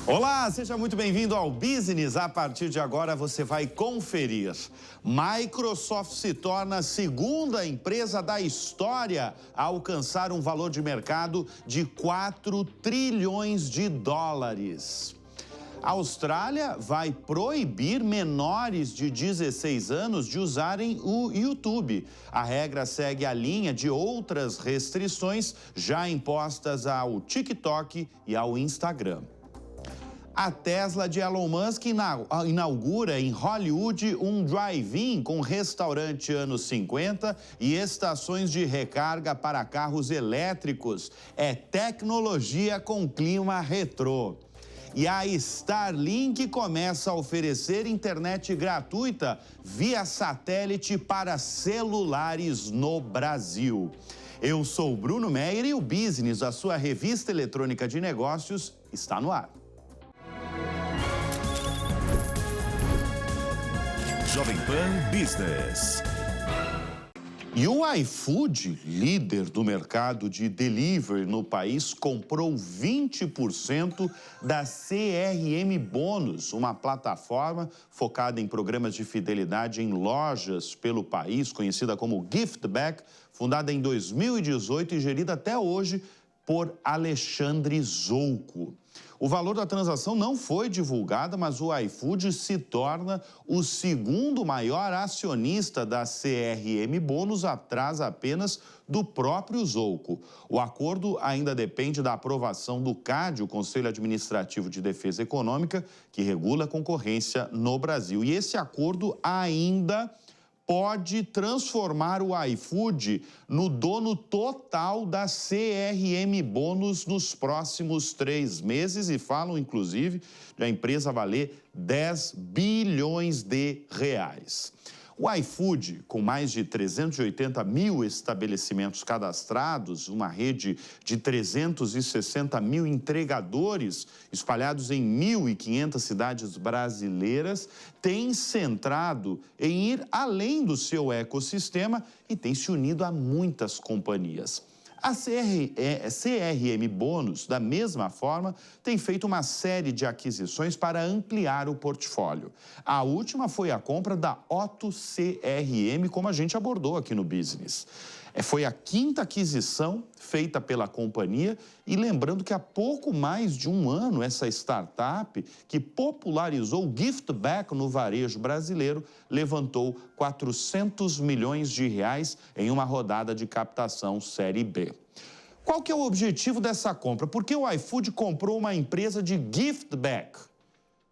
Olá, seja muito bem-vindo ao Business. A partir de agora você vai conferir. Microsoft se torna a segunda empresa da história a alcançar um valor de mercado de 4 trilhões de dólares. A Austrália vai proibir menores de 16 anos de usarem o YouTube. A regra segue a linha de outras restrições já impostas ao TikTok e ao Instagram. A Tesla de Elon Musk inaugura em Hollywood um drive-in com restaurante anos 50 e estações de recarga para carros elétricos. É tecnologia com clima retrô. E a Starlink começa a oferecer internet gratuita via satélite para celulares no Brasil. Eu sou o Bruno Meyer e o Business, a sua revista eletrônica de negócios, está no ar. Jovem Pan Business. E o iFood, líder do mercado de delivery no país, comprou 20% da CRM Bônus, uma plataforma focada em programas de fidelidade em lojas pelo país, conhecida como Giftback, fundada em 2018 e gerida até hoje por Alexandre Zouco. O valor da transação não foi divulgado, mas o iFood se torna o segundo maior acionista da CRM Bônus, atrás apenas do próprio Zouco. O acordo ainda depende da aprovação do CAD, o Conselho Administrativo de Defesa Econômica, que regula a concorrência no Brasil. E esse acordo ainda pode transformar o iFood no dono total da CRM Bônus nos próximos 3 meses e falam, inclusive, da empresa valer 10 bilhões de reais. O iFood, com mais de 380 mil estabelecimentos cadastrados, uma rede de 360 mil entregadores espalhados em 1.500 cidades brasileiras, tem centrado em ir além do seu ecossistema e tem se unido a muitas companhias. A CRM Bônus, da mesma forma, tem feito uma série de aquisições para ampliar o portfólio. A última foi a compra da Otto CRM, como a gente abordou aqui no Business. Foi a 5ª aquisição feita pela companhia e lembrando que há pouco mais de um ano essa startup que popularizou o Giftback no varejo brasileiro levantou 400 milhões de reais em uma rodada de captação Série B. Qual que é o objetivo dessa compra? Por que o iFood comprou uma empresa de Giftback?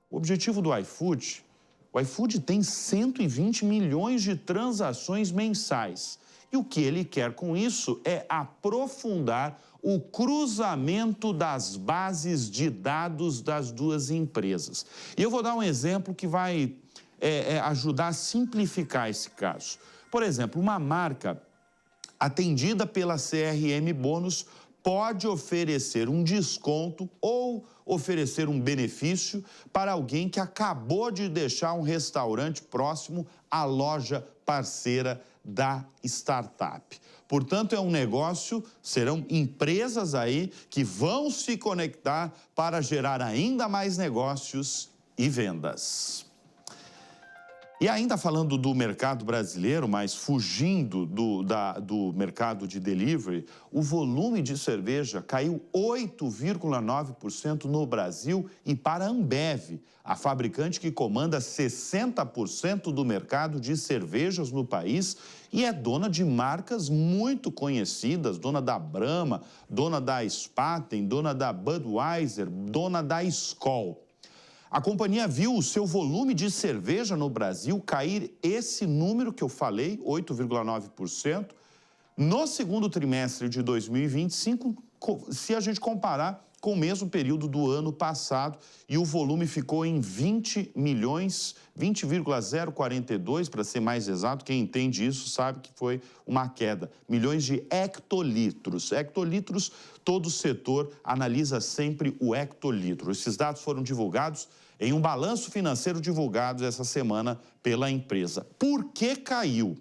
O objetivo do iFood, o iFood tem 120 milhões de transações mensais. E o que ele quer com isso é aprofundar o cruzamento das bases de dados das duas empresas. E eu vou dar um exemplo que vai ajudar a simplificar esse caso. Por exemplo, uma marca atendida pela CRM Bônus pode oferecer um desconto ou oferecer um benefício para alguém que acabou de deixar um restaurante próximo à loja parceira da startup. Portanto, é um negócio, serão empresas aí que vão se conectar para gerar ainda mais negócios e vendas. E ainda falando do mercado brasileiro, mas fugindo do mercado de delivery, o volume de cerveja caiu 8,9% no Brasil e para a Ambev, a fabricante que comanda 60% do mercado de cervejas no país e é dona de marcas muito conhecidas, dona da Brahma, dona da Spaten, dona da Budweiser, dona da Skol. A companhia viu o seu volume de cerveja no Brasil cair esse número que eu falei, 8,9%, no segundo trimestre de 2025, se a gente comparar com o mesmo período do ano passado, e o volume ficou em 20,042, para ser mais exato, quem entende isso sabe que foi uma queda, milhões de hectolitros. Hectolitros, todo setor analisa sempre o hectolitro. Esses dados foram divulgados em um balanço financeiro divulgado essa semana pela empresa. Por que caiu?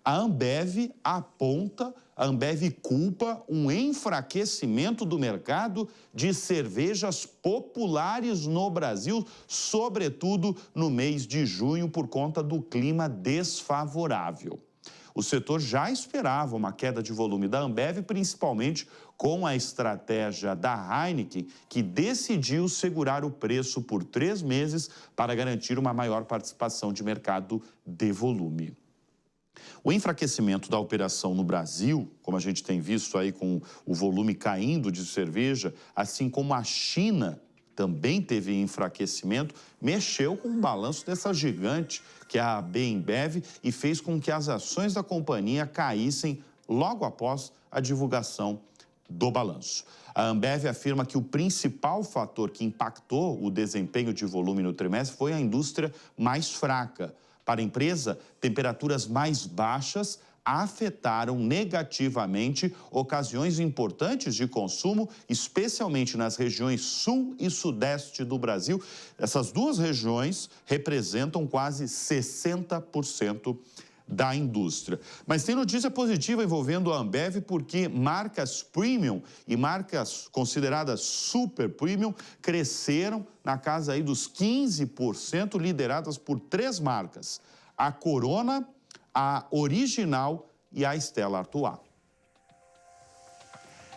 A Ambev aponta a Ambev culpa um enfraquecimento do mercado de cervejas populares no Brasil, sobretudo no mês de junho, por conta do clima desfavorável. O setor já esperava uma queda de volume da Ambev, principalmente com a estratégia da Heineken, que decidiu segurar o preço por 3 meses para garantir uma maior participação de mercado de volume. O enfraquecimento da operação no Brasil, como a gente tem visto aí com o volume caindo de cerveja, assim como a China também teve enfraquecimento, mexeu com o balanço dessa gigante, que é a Ambev, e fez com que as ações da companhia caíssem logo após a divulgação do balanço. A Ambev afirma que o principal fator que impactou o desempenho de volume no trimestre foi a indústria mais fraca. Para a empresa, temperaturas mais baixas afetaram negativamente ocasiões importantes de consumo, especialmente nas regiões sul e sudeste do Brasil. Essas duas regiões representam quase 60% da indústria. Mas tem notícia positiva envolvendo a Ambev, porque marcas premium e marcas consideradas super premium cresceram na casa aí dos 15%, lideradas por 3 marcas: a Corona, a Original e a Stella Artois.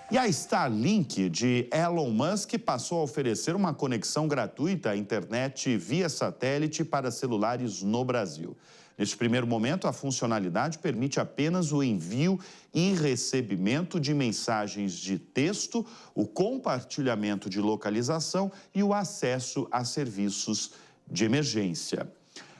E a Starlink de Elon Musk passou a oferecer uma conexão gratuita à internet via satélite para celulares no Brasil. Neste primeiro momento, a funcionalidade permite apenas o envio e recebimento de mensagens de texto, o compartilhamento de localização e o acesso a serviços de emergência.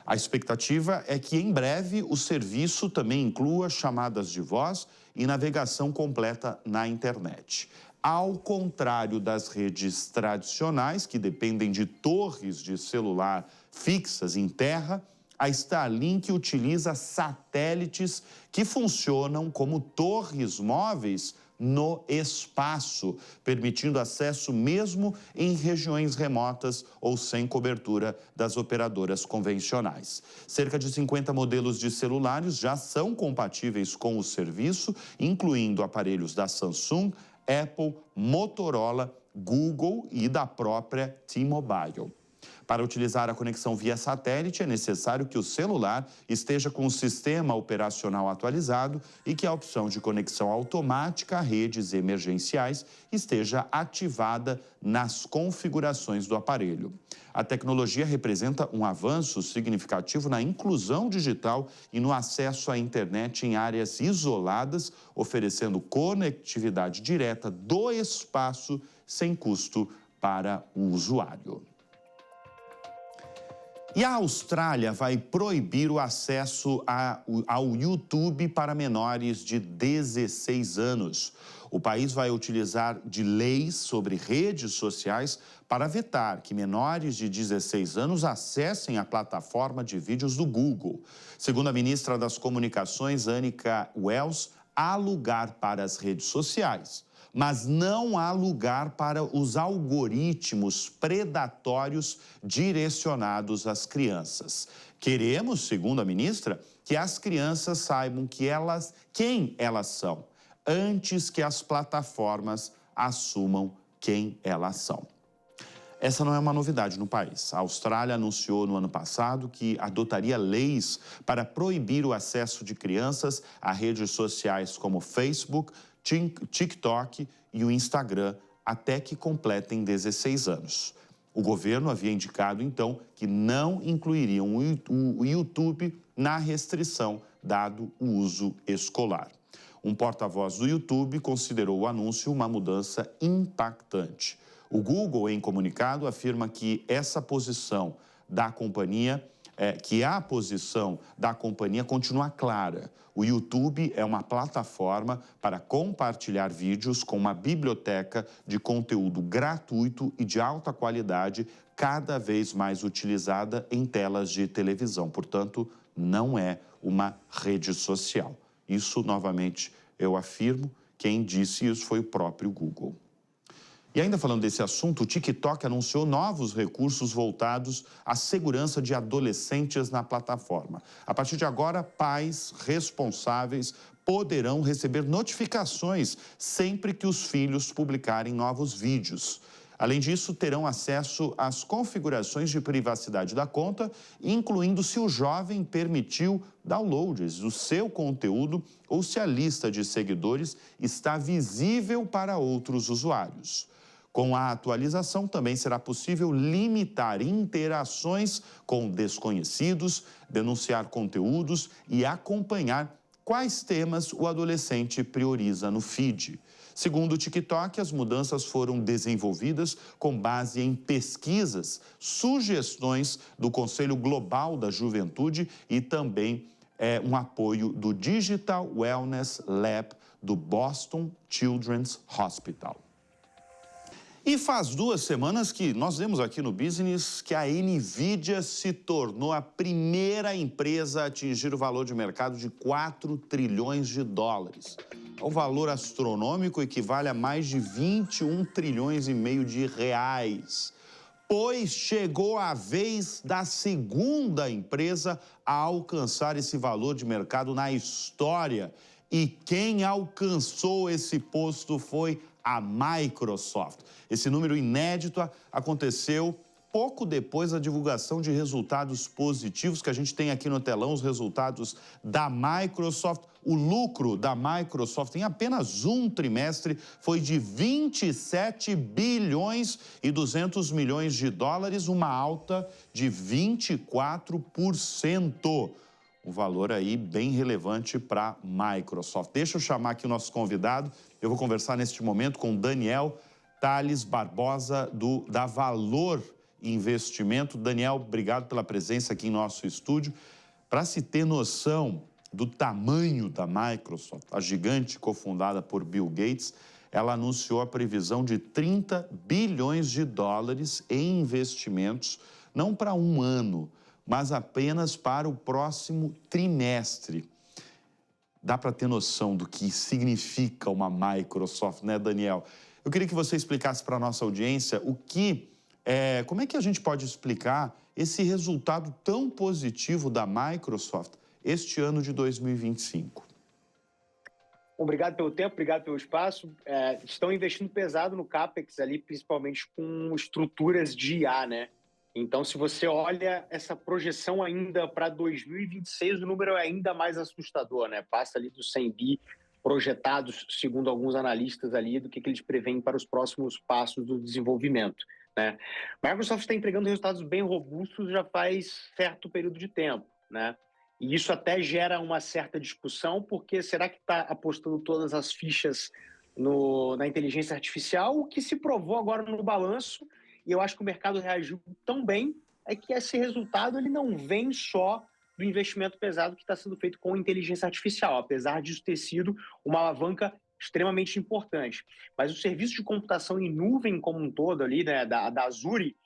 A expectativa é que, em breve, o serviço também inclua chamadas de voz e navegação completa na internet. Ao contrário das redes tradicionais, que dependem de torres de celular fixas em terra, a Starlink utiliza satélites que funcionam como torres móveis no espaço, permitindo acesso mesmo em regiões remotas ou sem cobertura das operadoras convencionais. Cerca de 50 modelos de celulares já são compatíveis com o serviço, incluindo aparelhos da Samsung, Apple, Motorola, Google e da própria T-Mobile. Para utilizar a conexão via satélite, é necessário que o celular esteja com o sistema operacional atualizado e que a opção de conexão automática a redes emergenciais esteja ativada nas configurações do aparelho. A tecnologia representa um avanço significativo na inclusão digital e no acesso à internet em áreas isoladas, oferecendo conectividade direta do espaço sem custo para o usuário. E a Austrália vai proibir o acesso ao YouTube para menores de 16 anos. O país vai utilizar de leis sobre redes sociais para vetar que menores de 16 anos acessem a plataforma de vídeos do Google. Segundo a ministra das Comunicações, Anika Wells, há lugar para as redes sociais, mas não há lugar para os algoritmos predatórios direcionados às crianças. Queremos, segundo a ministra, que as crianças saibam quem elas são, antes que as plataformas assumam quem elas são. Essa não é uma novidade no país. A Austrália anunciou no ano passado que adotaria leis para proibir o acesso de crianças a redes sociais como Facebook, TikTok e o Instagram até que completem 16 anos. O governo havia indicado, então, que não incluiriam o YouTube na restrição, dado o uso escolar. Um porta-voz do YouTube considerou o anúncio uma mudança impactante. O Google, em comunicado, afirma que essa posição da companhia a posição da companhia continua clara. O YouTube é uma plataforma para compartilhar vídeos com uma biblioteca de conteúdo gratuito e de alta qualidade, cada vez mais utilizada em telas de televisão. Portanto, não é uma rede social. Isso, novamente, eu afirmo, quem disse isso foi o próprio Google. E ainda falando desse assunto, o TikTok anunciou novos recursos voltados à segurança de adolescentes na plataforma. A partir de agora, pais responsáveis poderão receber notificações sempre que os filhos publicarem novos vídeos. Além disso, terão acesso às configurações de privacidade da conta, incluindo se o jovem permitiu downloads do seu conteúdo ou se a lista de seguidores está visível para outros usuários. Com a atualização, também será possível limitar interações com desconhecidos, denunciar conteúdos e acompanhar quais temas o adolescente prioriza no feed. Segundo o TikTok, as mudanças foram desenvolvidas com base em pesquisas, sugestões do Conselho Global da Juventude e também um apoio do Digital Wellness Lab do Boston Children's Hospital. E faz 2 semanas que nós vemos aqui no Business que a NVIDIA se tornou a primeira empresa a atingir o valor de mercado de 4 trilhões de dólares. É um valor astronômico, equivale a mais de 21 trilhões e meio de reais. Pois chegou a vez da segunda empresa a alcançar esse valor de mercado na história. E quem alcançou esse posto foi a Microsoft. Esse número inédito aconteceu pouco depois da divulgação de resultados positivos, que a gente tem aqui no telão, os resultados da Microsoft. O lucro da Microsoft em apenas um trimestre foi de 27 bilhões e 200 milhões de dólares, uma alta de 24%. Um valor aí bem relevante para a Microsoft. Deixa eu chamar aqui o nosso convidado. Eu vou conversar neste momento com Daniel Tales Barbosa, da Valor Investimento. Daniel, obrigado pela presença aqui em nosso estúdio. Para se ter noção do tamanho da Microsoft, a gigante cofundada por Bill Gates, ela anunciou a previsão de 30 bilhões de dólares em investimentos, não para um ano, mas apenas para o próximo trimestre. Dá para ter noção do que significa uma Microsoft, né, Daniel? Eu queria que você explicasse para a nossa audiência como é que a gente pode explicar esse resultado tão positivo da Microsoft este ano de 2025. Obrigado pelo tempo, obrigado pelo espaço. Estão investindo pesado no CAPEX ali, principalmente com estruturas de IA, né? Então, se você olha essa projeção ainda para 2026, o número é ainda mais assustador, né? Passa ali dos 100 bi projetados, segundo alguns analistas ali, do que eles preveem para os próximos passos do desenvolvimento, né? A Microsoft está entregando resultados bem robustos já faz certo período de tempo, né? E isso até gera uma certa discussão, porque será que está apostando todas as fichas na inteligência artificial, o que se provou agora no balanço, e eu acho que o mercado reagiu tão bem, é que esse resultado ele não vem só do investimento pesado que está sendo feito com inteligência artificial, apesar disso ter sido uma alavanca extremamente importante. Mas o serviço de computação em nuvem como um todo ali, né, da Azure,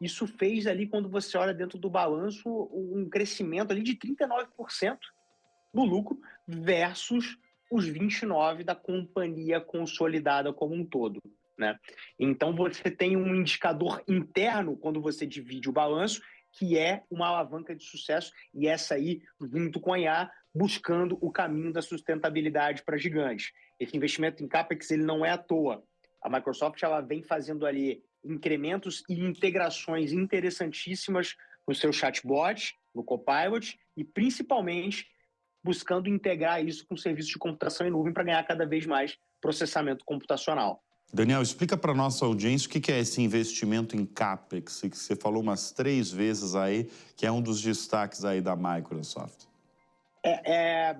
isso fez ali, quando você olha dentro do balanço, um crescimento ali de 39% no lucro versus os 29% da companhia consolidada como um todo, né? Então, você tem um indicador interno quando você divide o balanço, que é uma alavanca de sucesso, e essa aí, junto com a IA, buscando o caminho da sustentabilidade para gigantes. Esse investimento em CAPEX ele não é à toa. A Microsoft ela vem fazendo ali incrementos e integrações interessantíssimas no seu chatbot, no Copilot, e principalmente buscando integrar isso com serviços de computação em nuvem para ganhar cada vez mais processamento computacional. Daniel, explica para a nossa audiência o que é esse investimento em CAPEX, que você falou umas 3 vezes aí, que é um dos destaques aí da Microsoft.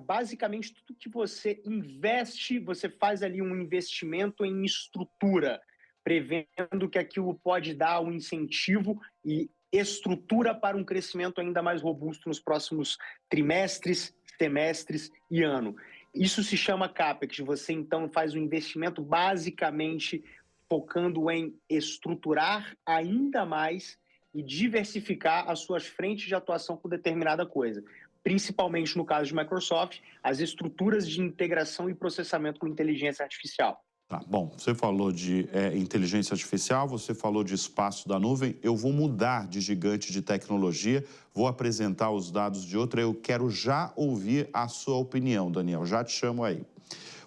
Basicamente tudo que você investe, você faz ali um investimento em estrutura, prevendo que aquilo pode dar um incentivo e estrutura para um crescimento ainda mais robusto nos próximos trimestres, semestres e ano. Isso se chama CAPEX. Você, então, faz um investimento basicamente focando em estruturar ainda mais e diversificar as suas frentes de atuação com determinada coisa. Principalmente, no caso de Microsoft, as estruturas de integração e processamento com inteligência artificial. Tá, bom, você falou de inteligência artificial, você falou de espaço da nuvem. Eu vou mudar de gigante de tecnologia, vou apresentar os dados de outra. Eu quero já ouvir a sua opinião, Daniel. Já te chamo aí.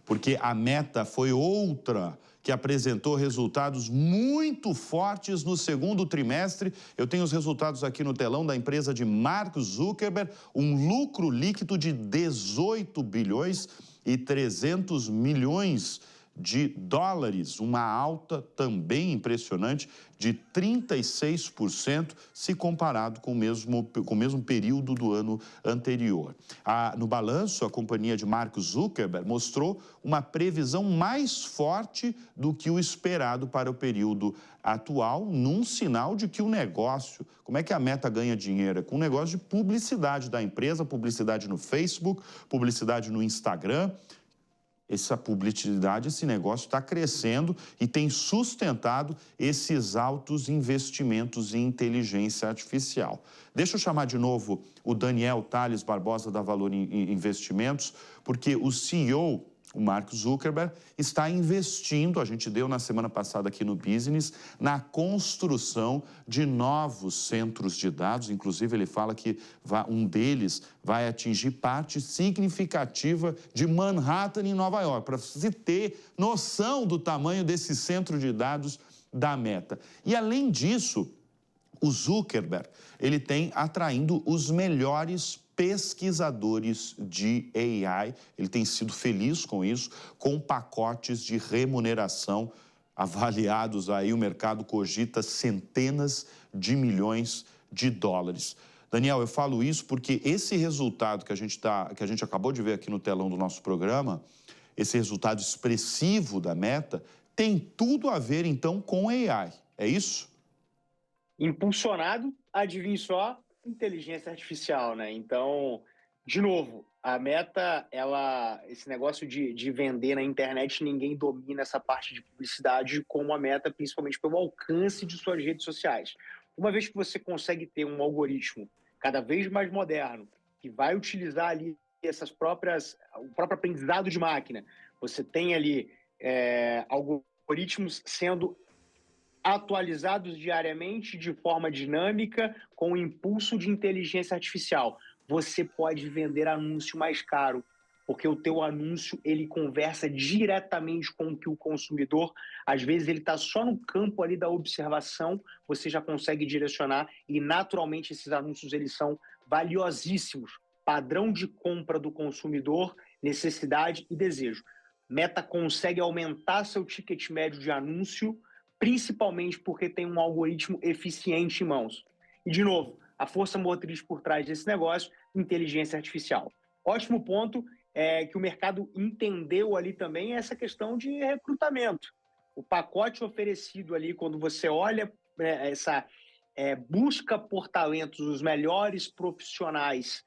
Porque a Meta foi outra que apresentou resultados muito fortes no segundo trimestre. Eu tenho os resultados aqui no telão da empresa de Mark Zuckerberg, um lucro líquido de 18 bilhões e 300 milhões de dólares, uma alta também impressionante de 36% se comparado com o mesmo período do ano anterior. No balanço, a companhia de Mark Zuckerberg mostrou uma previsão mais forte do que o esperado para o período atual, num sinal de que o negócio, como é que a Meta ganha dinheiro? É com o negócio de publicidade da empresa, publicidade no Facebook, publicidade no Instagram. Essa publicidade, esse negócio está crescendo e tem sustentado esses altos investimentos em inteligência artificial. Deixa eu chamar de novo o Daniel Tales Barbosa da Valor Investimentos, porque o CEO, o Mark Zuckerberg, está investindo, a gente deu na semana passada aqui no Business, na construção de novos centros de dados. Inclusive, ele fala que um deles vai atingir parte significativa de Manhattan, em Nova York, para se ter noção do tamanho desse centro de dados da Meta. E, além disso, o Zuckerberg, ele tem atraindo os melhores pesquisadores de AI, ele tem sido feliz com isso, com pacotes de remuneração avaliados aí, o mercado cogita centenas de milhões de dólares. Daniel, eu falo isso porque esse resultado que a gente acabou de ver aqui no telão do nosso programa, esse resultado expressivo da Meta, tem tudo a ver, então, com AI, é isso? Impulsionado, adivinhe só, inteligência artificial, né? Então, de novo, a Meta, esse negócio de vender na internet, ninguém domina essa parte de publicidade como a Meta, principalmente pelo alcance de suas redes sociais. Uma vez que você consegue ter um algoritmo cada vez mais moderno, que vai utilizar ali o próprio aprendizado de máquina, você tem ali algoritmos sendo atualizados diariamente de forma dinâmica, com o impulso de inteligência artificial. Você pode vender anúncio mais caro, porque o teu anúncio ele conversa diretamente com o que o consumidor, às vezes ele está só no campo ali da observação, você já consegue direcionar e naturalmente esses anúncios eles são valiosíssimos. Padrão de compra do consumidor, necessidade e desejo. Meta consegue aumentar seu ticket médio de anúncio, principalmente porque tem um algoritmo eficiente em mãos. E, de novo, a força motriz por trás desse negócio, inteligência artificial. Ótimo ponto que o mercado entendeu ali também essa questão de recrutamento. O pacote oferecido ali, quando você olha essa busca por talentos, os melhores profissionais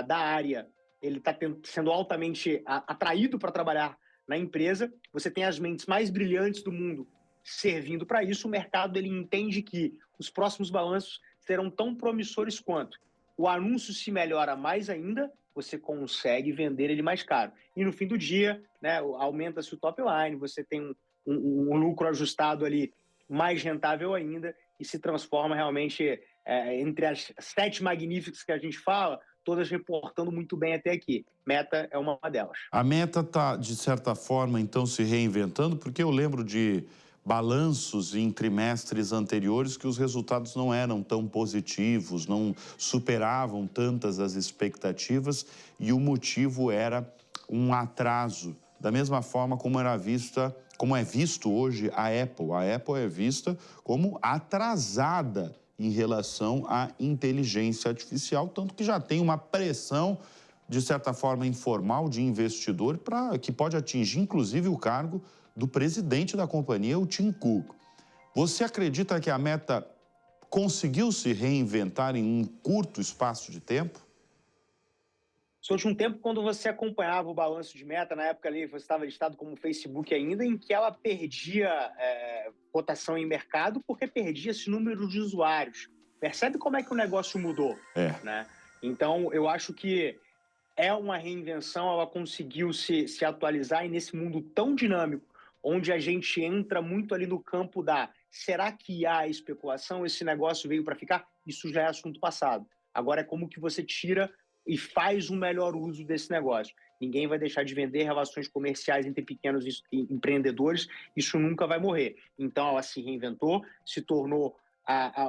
da área, ele está sendo altamente atraído para trabalhar na empresa. Você tem as mentes mais brilhantes do mundo servindo para isso. O mercado ele entende que os próximos balanços serão tão promissores quanto. O anúncio se melhora mais ainda, você consegue vender ele mais caro. E no fim do dia, né, aumenta-se o top line, você tem um lucro ajustado ali mais rentável ainda e se transforma realmente entre as 7 magníficas que a gente fala, todas reportando muito bem até aqui. Meta é uma delas. A Meta está, de certa forma, então, se reinventando, porque eu lembro de balanços em trimestres anteriores que os resultados não eram tão positivos, não superavam tantas as expectativas e o motivo era um atraso. Da mesma forma como é visto hoje a Apple. A Apple é vista como atrasada em relação à inteligência artificial, tanto que já tem uma pressão, de certa forma informal, de investidor, que pode atingir, inclusive, o cargo do presidente da companhia, o Tim Cook. Você acredita que a Meta conseguiu se reinventar em um curto espaço de tempo? Só de um tempo, quando você acompanhava o balanço de Meta, na época ali você estava listado como Facebook ainda, em que ela perdia cotação em mercado porque perdia esse número de usuários. Percebe como é que o negócio mudou? Né? Então, eu acho que é uma reinvenção, ela conseguiu se atualizar e nesse mundo tão dinâmico, onde a gente entra muito ali no campo da será que há especulação, esse negócio veio para ficar? Isso já é assunto passado. Agora é como que você tira e faz um melhor uso desse negócio. Ninguém vai deixar de vender, relações comerciais entre pequenos empreendedores, isso nunca vai morrer. Então ela se reinventou, se tornou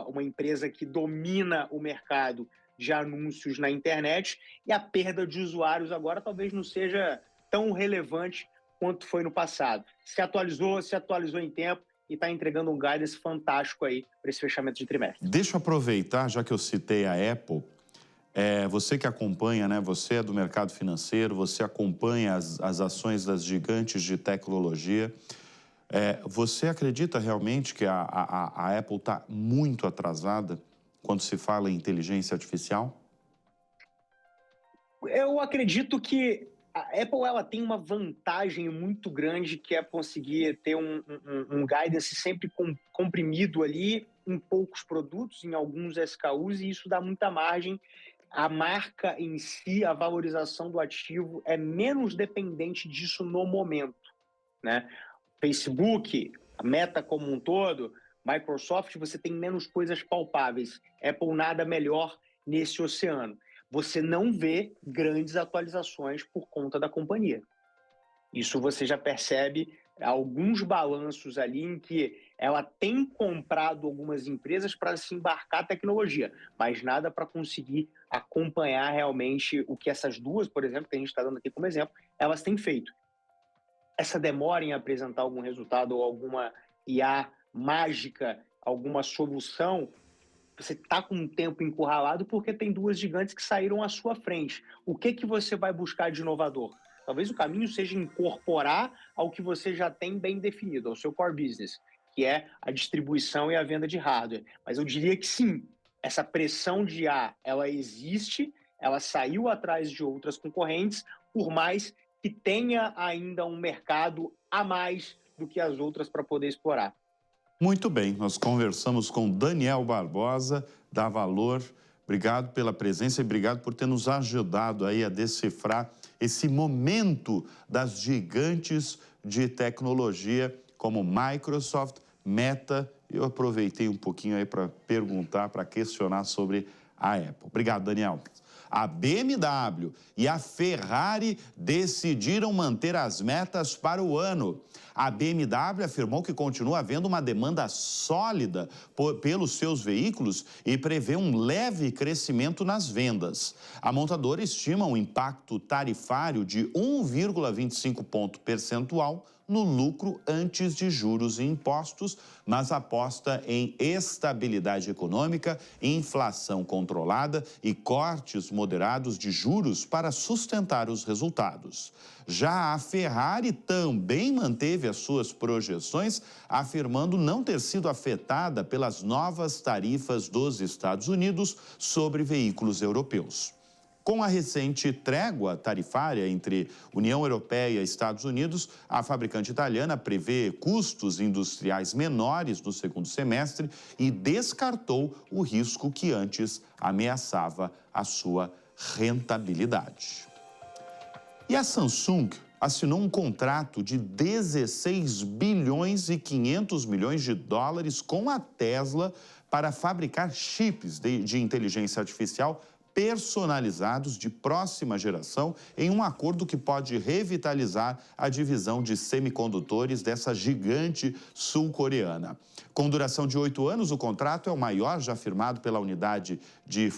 uma empresa que domina o mercado de anúncios na internet, e a perda de usuários agora talvez não seja tão relevante quanto foi no passado. Se atualizou em tempo e está entregando um guidance fantástico aí para esse fechamento de trimestre. Deixa eu aproveitar, já que eu citei a Apple, você que acompanha, né? Você é do mercado financeiro, você acompanha as ações das gigantes de tecnologia. Você acredita realmente que a Apple está muito atrasada quando se fala em inteligência artificial? Eu acredito que a Apple ela tem uma vantagem muito grande, que é conseguir ter um guidance sempre comprimido ali em poucos produtos, em alguns SKUs, e isso dá muita margem. A marca em si, a valorização do ativo é menos dependente disso no momento, né? Facebook, a Meta como um todo, Microsoft, você tem menos coisas palpáveis. Apple nada melhor nesse oceano. Você não vê grandes atualizações por conta da companhia. Isso você já percebe alguns balanços ali em que ela tem comprado algumas empresas para se embarcar tecnologia, mas nada para conseguir acompanhar realmente o que essas duas, por exemplo, que a gente está dando aqui como exemplo, elas têm feito. Essa demora em apresentar algum resultado ou alguma IA mágica, alguma solução, você está com um tempo encurralado porque tem duas gigantes que saíram à sua frente. O que você vai buscar de inovador? Talvez o caminho seja incorporar ao que você já tem bem definido, ao seu core business, que é a distribuição e a venda de hardware. Mas eu diria que sim, essa pressão de IA, ela existe, ela saiu atrás de outras concorrentes, por mais que tenha ainda um mercado a mais do que as outras para poder explorar. Muito bem, nós conversamos com Daniel Barbosa, da Valor. Obrigado pela presença e obrigado por ter nos ajudado aí a decifrar esse momento das gigantes de tecnologia como Microsoft, Meta. Eu aproveitei um pouquinho aí para perguntar, para questionar sobre a Apple. Obrigado, Daniel. A BMW e a Ferrari decidiram manter as metas para o ano. A BMW afirmou que continua havendo uma demanda sólida pelos seus veículos e prevê um leve crescimento nas vendas. A montadora estima um impacto tarifário de 1,25 ponto percentual no lucro antes de juros e impostos, mas aposta em estabilidade econômica, inflação controlada e cortes moderados de juros para sustentar os resultados. Já a Ferrari também manteve as suas projeções, afirmando não ter sido afetada pelas novas tarifas dos Estados Unidos sobre veículos europeus. Com a recente trégua tarifária entre União Europeia e Estados Unidos, a fabricante italiana prevê custos industriais menores no segundo semestre e descartou o risco que antes ameaçava a sua rentabilidade. E a Samsung assinou um contrato de 16 bilhões e 500 milhões de dólares com a Tesla para fabricar chips de inteligência artificial personalizados de próxima geração em um acordo que pode revitalizar a divisão de semicondutores dessa gigante sul-coreana. Com duração de 8 anos, o contrato é o maior já firmado pela unidade de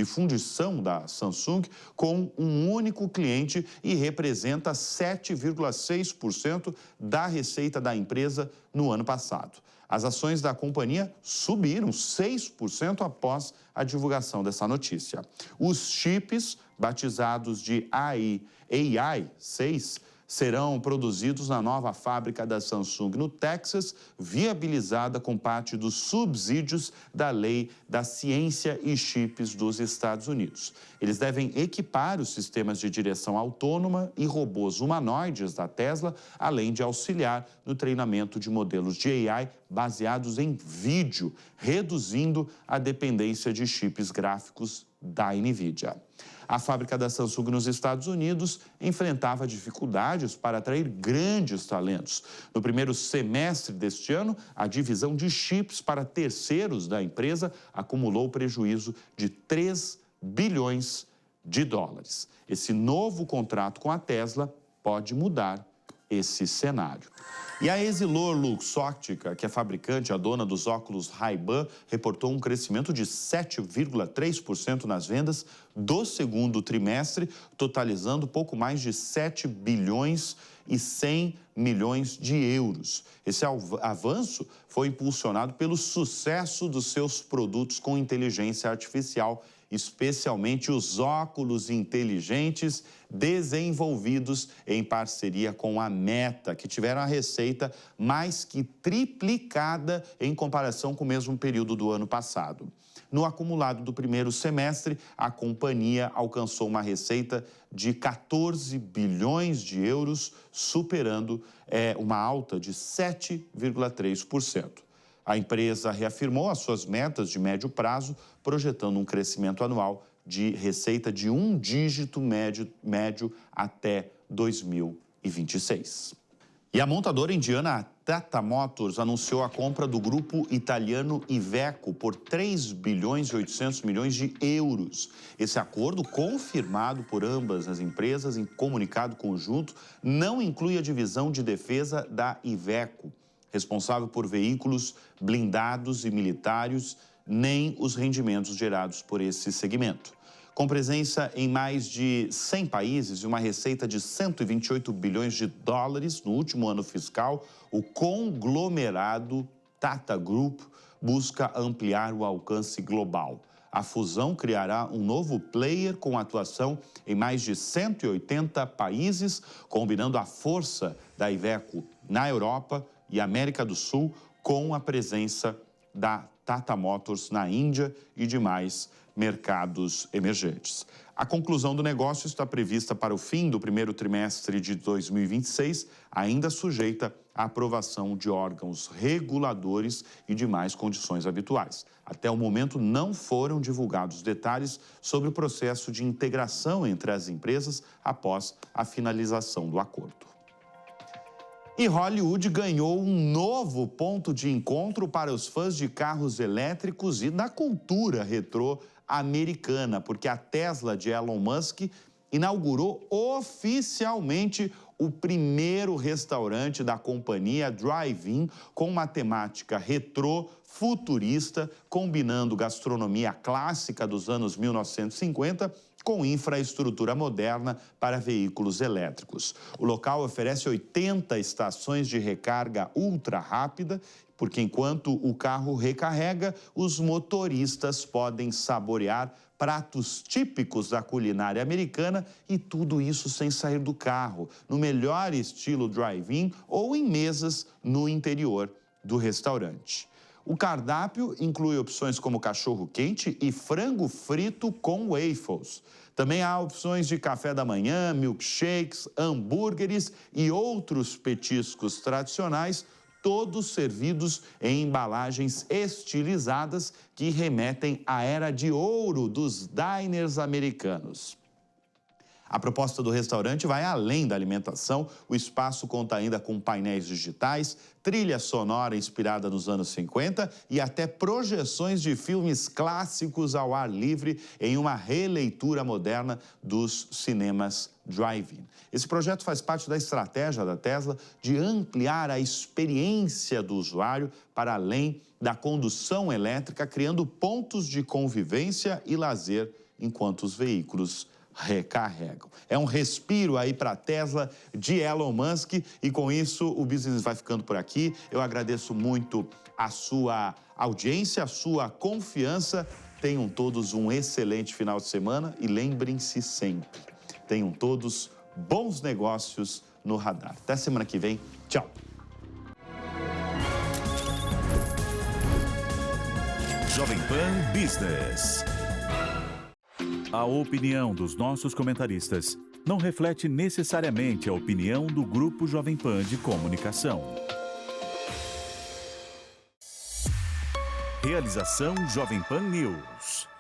fundição da Samsung com um único cliente e representa 7,6% da receita da empresa no ano passado. As ações da companhia subiram 6% após a divulgação dessa notícia. Os chips, batizados de AI6, serão produzidos na nova fábrica da Samsung no Texas, viabilizada com parte dos subsídios da Lei da Ciência e Chips dos Estados Unidos. Eles devem equipar os sistemas de direção autônoma e robôs humanoides da Tesla, além de auxiliar no treinamento de modelos de AI baseados em vídeo, reduzindo a dependência de chips gráficos da NVIDIA. A fábrica da Samsung nos Estados Unidos enfrentava dificuldades para atrair grandes talentos. No primeiro semestre deste ano, a divisão de chips para terceiros da empresa acumulou prejuízo de 3 bilhões de dólares. Esse novo contrato com a Tesla pode mudar esse cenário. E a Essilor Luxótica, que é fabricante, a dona dos óculos Ray-Ban, reportou um crescimento de 7,3% nas vendas do segundo trimestre, totalizando pouco mais de 7 bilhões e 100 milhões de euros. Esse avanço foi impulsionado pelo sucesso dos seus produtos com inteligência artificial, especialmente os óculos inteligentes desenvolvidos em parceria com a Meta, que tiveram a receita mais que triplicada em comparação com o mesmo período do ano passado. No acumulado do primeiro semestre, a companhia alcançou uma receita de 14 bilhões de euros, superando uma alta de 7,3%. A empresa reafirmou as suas metas de médio prazo, projetando um crescimento anual de receita de um dígito médio até 2026. E a montadora indiana Tata Motors anunciou a compra do grupo italiano Iveco por 3 bilhões e 800 milhões de euros. Esse acordo, confirmado por ambas as empresas em comunicado conjunto, não inclui a divisão de defesa da Iveco, responsável por veículos blindados e militares, nem os rendimentos gerados por esse segmento. Com presença em mais de 100 países e uma receita de 128 bilhões de dólares no último ano fiscal, o conglomerado Tata Group busca ampliar o alcance global. A fusão criará um novo player com atuação em mais de 180 países, combinando a força da Iveco na Europa e América do Sul com a presença da Tata Motors na Índia e demais mercados emergentes. A conclusão do negócio está prevista para o fim do primeiro trimestre de 2026, ainda sujeita à aprovação de órgãos reguladores e demais condições habituais. Até o momento, não foram divulgados detalhes sobre o processo de integração entre as empresas após a finalização do acordo. E Hollywood ganhou um novo ponto de encontro para os fãs de carros elétricos e da cultura retrô americana, porque a Tesla de Elon Musk inaugurou oficialmente o primeiro restaurante da companhia Drive-In com uma temática retrô, futurista, combinando gastronomia clássica dos anos 1950 com infraestrutura moderna para veículos elétricos. O local oferece 80 estações de recarga ultra rápida, porque enquanto o carro recarrega, os motoristas podem saborear pratos típicos da culinária americana e tudo isso sem sair do carro, no melhor estilo drive-in ou em mesas no interior do restaurante. O cardápio inclui opções como cachorro-quente e frango frito com waffles. Também há opções de café da manhã, milkshakes, hambúrgueres e outros petiscos tradicionais, todos servidos em embalagens estilizadas que remetem à era de ouro dos diners americanos. A proposta do restaurante vai além da alimentação. O espaço conta ainda com painéis digitais, trilha sonora inspirada nos anos 50 e até projeções de filmes clássicos ao ar livre em uma releitura moderna dos cinemas drive-in. Esse projeto faz parte da estratégia da Tesla de ampliar a experiência do usuário para além da condução elétrica, criando pontos de convivência e lazer enquanto os veículos recarregam. É um respiro aí para a Tesla de Elon Musk e com isso o business vai ficando por aqui. Eu agradeço muito a sua audiência, a sua confiança. Tenham todos um excelente final de semana e lembrem-se sempre, tenham todos bons negócios no radar. Até semana que vem. Tchau. Jovem Pan Business. A opinião dos nossos comentaristas não reflete necessariamente a opinião do Grupo Jovem Pan de Comunicação. Realização Jovem Pan News.